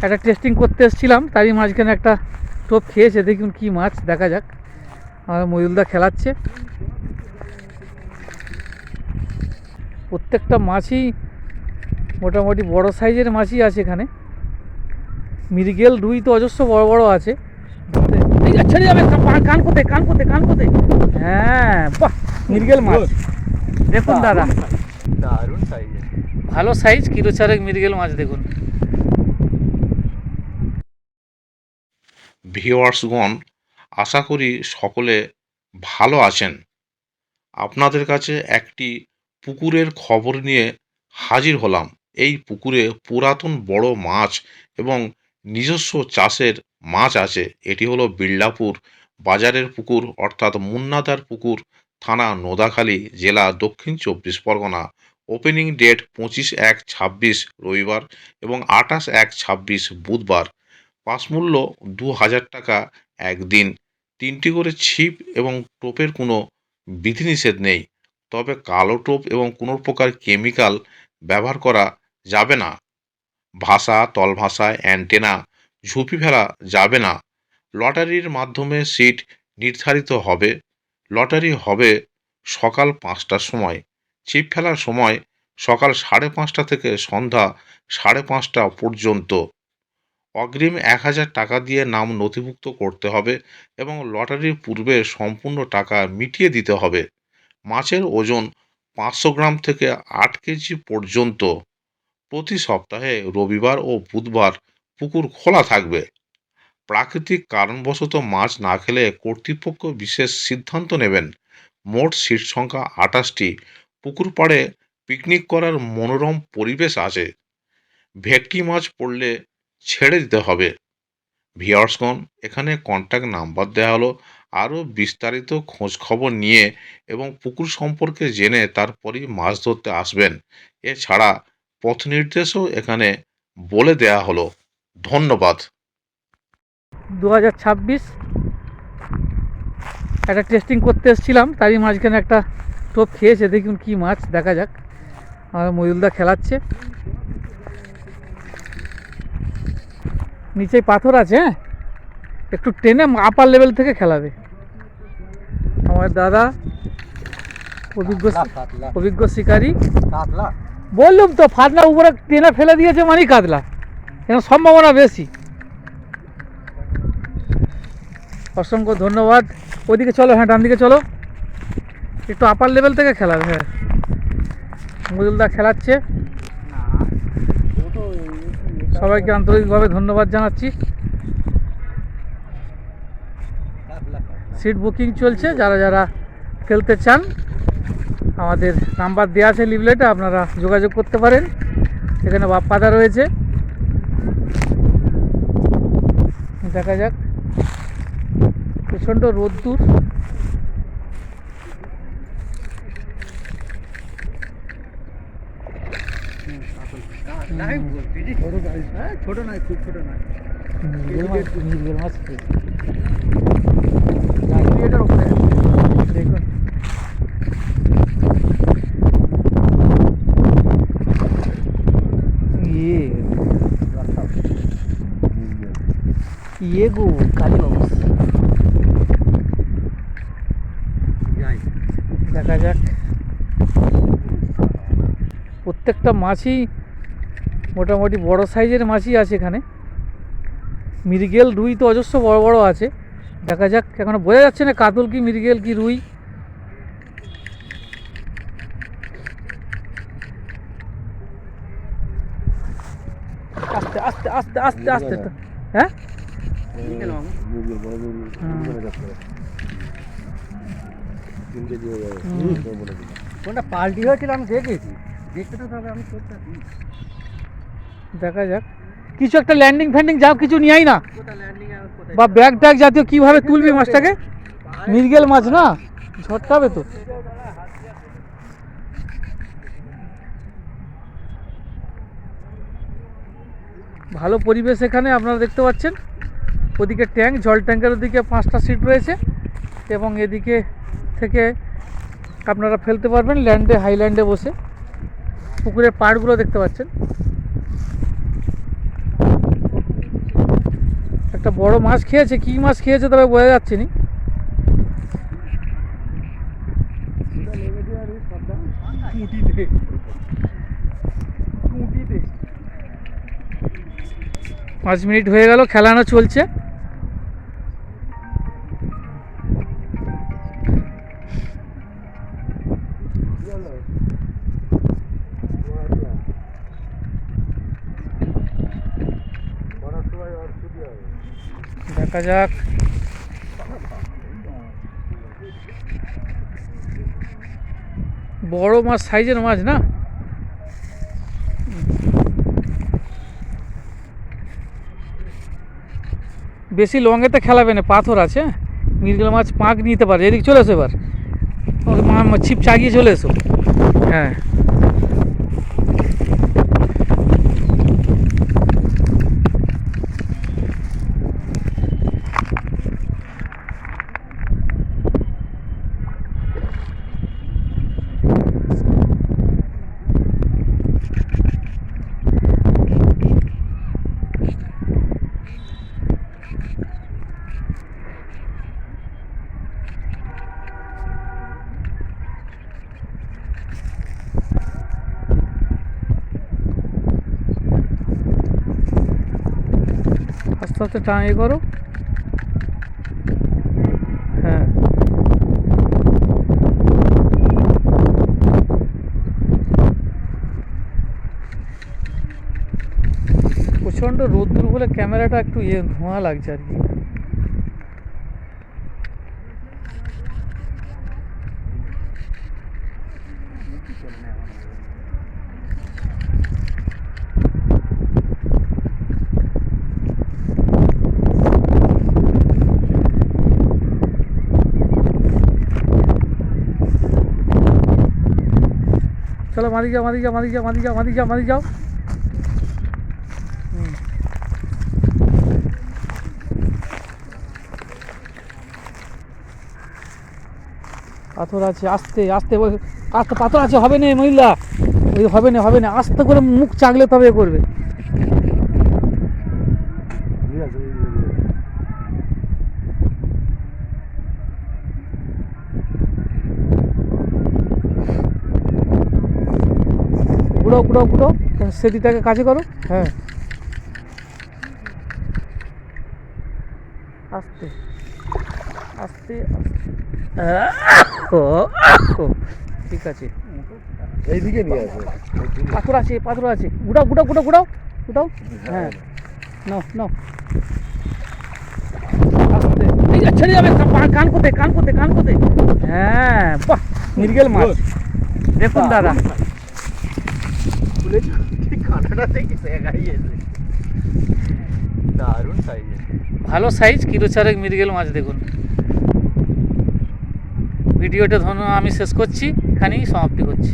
একটা টেস্টিং করতে এসেছিলাম, তারই মাঝখানে একটা টোপ খেয়েছে। দেখুন কি মাছ, দেখা যাক। আমার ময়ূলদা খেলাচ্ছে। প্রত্যেকটা মাছই মোটামুটি বড় সাইজের মাছই আছে এখানে। মৃগেল রুই তো অজস্র বড় বড় আছে। ছেড়ে যাবে, কান কোথায়, কান কোথায়, কান কোথায়। হ্যাঁ, বাহ, মৃগেল মাছ দেখুন দাদা, দারুণ সাইজ, ভালো সাইজ, কিলো চারেক মৃগেল মাছ দেখুন। ভিউয়ার্সগণ, আশা করি সকলে ভালো আছেন। আপনাদের কাছে একটি পুকুরের খবর নিয়ে হাজির হলাম। এই পুকুরে পুরাতন বড় মাছ এবং নিজস্ব চাষের মাছ আছে। এটি হলো বিল্লাপুর বাজারের পুকুর, অর্থাৎ মুন্নাদার পুকুর, থানা নোদাখালী, জেলা দক্ষিণ 24 পরগনা। ওপেনিং ডেট 25/1/26 রবিবার এবং 28/1/26 বুধবার। পাস মূল্য 2000 টাকা একদিন। 3টি করে ছিপ এবং টোপের কোনো বিধিনিষেধ নেই, তবে কালো টোপ এবং কোনো প্রকার কেমিক্যাল ব্যবহার করা যাবে না। ভাষা, তলভাষায় অ্যান্টেনা, ঝুপি ফেলা যাবে না। লটারির মাধ্যমে সিট নির্ধারিত হবে। লটারি হবে সকাল 5টার সময়। ছিপ ফেলার সময় সকাল 5:30 থেকে সন্ধ্যা 5:30 পর্যন্ত। অগ্রিম 1000 টাকা দিয়ে নাম নথিভুক্ত করতে হবে এবং লটারির পূর্বে সম্পূর্ণ টাকা মিটিয়ে দিতে হবে। মাছের ওজন 500 গ্রাম থেকে 8 কেজি পর্যন্ত। প্রতি সপ্তাহে রবিবার ও বুধবার পুকুর খোলা থাকবে। প্রাকৃতিক কারণবশত মাছ না খেলে কর্তৃপক্ষ বিশেষ সিদ্ধান্ত নেবেন। মোট সিট সংখ্যা 28টি। পুকুর পাড়ে পিকনিক করার মনোরম পরিবেশ আছে। ভেটকি মাছ পড়লে ছেড়ে দিতে হবে। ভিউয়ার্সগণ, এখানে কন্ট্যাক্ট নাম্বার দেওয়া হলো। আরও বিস্তারিত খোঁজ খবর নিয়ে এবং পুকুর সম্পর্কে জেনে তারপরই মাছ ধরতে আসবেন। এছাড়া পথ নির্দেশও এখানে বলে দেওয়া হলো। ধন্যবাদ। 2026 একটা টেস্টিং করতে এসেছিলাম, তারই মাঝখানে একটা টোপ খেয়েছে। দেখুন কি মাছ, দেখা যাক। আমার ময়ূলদা খেলাচ্ছে। নিচে পাথর আছে, হ্যাঁ, একটু টেনে আপার লেভেল থেকে খেলাবে। আমার দাদা অভিজ্ঞ শিকারী। বললুম তো, ফাতনা উপরে টেনে ফেলে দিয়েছে মানেই কাতলা, এখানে সম্ভাবনা বেশি। অসংখ্য ধন্যবাদ। ওইদিকে চলো, হ্যাঁ, ডান দিকে চলো, একটু আপার লেভেল থেকে খেলাবে। হ্যাঁ, মজুলদা খেলাচ্ছে। সবাইকে আন্তরিকভাবে ধন্যবাদ জানাচ্ছি। সিট বুকিং চলছে। যারা যারা খেলতে চান, আমাদের নাম্বার দেওয়া আছে লিফলেটে, আপনারা যোগাযোগ করতে পারেন। এখানে বাপ্পাদা রয়েছে, দেখা যাক। প্রচণ্ড রোদ্দুর। ছোট নয়, খুব ছোট নয়। মৃগেল মাছ দেখুন। ইয়ে গো কালীবাবু, দেখা যাক। প্রত্যেকটা মাছই মোটামুটি বড় সাইজের মাছই আছে এখানে। মৃগেল রুই তো অজস্র বড় বড় আছে। দেখা যাক, এখনো বোঝা যাচ্ছে না কাতল কি মৃগেল কি রুই। আস্তে আস্তে আস্তে আস্তে আস্তে, হ্যাঁ, কোনটা পাল্টি হয়েছিল আমি দেখেছি, দেখতে তো তবে আমি করতে। দেখা যাক। কিছু একটা ল্যান্ডিং ফ্যান্ডিং যাও, কিছু নিয়েই না, বা ব্যাগ ট্যাগ জাতীয় কীভাবে তুলবি মাছটাকে। মৃগেল মাছ না, ঝটকাবে তো। ভালো পরিবেশ এখানে, আপনারা দেখতে পাচ্ছেন। ওদিকে ট্যাঙ্ক, জল ট্যাঙ্কের ওদিকে 5টা সিট রয়েছে এবং এদিকে থেকে আপনারা ফেলতে পারবেন ল্যান্ডে, হাইল্যান্ডে বসে। পুকুরের পাড়গুলো দেখতে পাচ্ছেন। একটা বড় মাছ খেয়েছে, কি মাছ খেয়েছে তবে বোঝা যাচ্ছে নি। মুটিতে মুটিতে 5 মিনিট হয়ে গেল, খেলানো চলছে। দেখা যাক। বড় মাছ, সাইজের মাছ না। বেশি লঙেতে খেলাবে না, পাথর আছে। মৃগেল মাছ পাঁক নিতে পারে। এদিকে চলে এসো এবার, ছিপ চাগিয়ে চলে এসো। হ্যাঁ, আস্তে আস্তে টান করো। হ্যাঁ, প্রচণ্ড রোদ্দুর বলে ক্যামেরাটা একটু ধোঁয়া লাগছে আর কি। চলো মারি যাও, মারি যাও, মারি যাও, মারি যাও, মারি যাও, মারি যাও। পাথর আছে, আস্তে আস্তে আস্তে পাথর আছে, হবে না মহিলা, ওই হবে না, হবে না, আস্তে করে মুখ চাগলে তবে করবে। কুড়াও কুড়াও কুড়াও, সেদিটাকে কাছে করো। হ্যাঁ, আস্তে আস্তে আস্তে। ঠিক আছে, এইদিকে নিয়ে আসো। পাথর আছে, পাথর আছে। গুড়াও গুড়াও গুড়াও গুড়াও গুড়াও। হ্যাঁ, নাও নাও, আস্তে। এই যে ছেড়ে যাবে, কান কোথায়, কান কোথায়, কান কোথায়। হ্যাঁ, বাহ, মৃগেল মাছ দেখুন দাদা। কাঁটাটা থেকে গাইয়েছে, দারুণ সাইজের। ভালো সাইজ, কিলো চারেক মৃগেল মাছ দেখুন। ভিডিওটা আমি শেষ করছি, এখানেই সমাপ্তি করছি।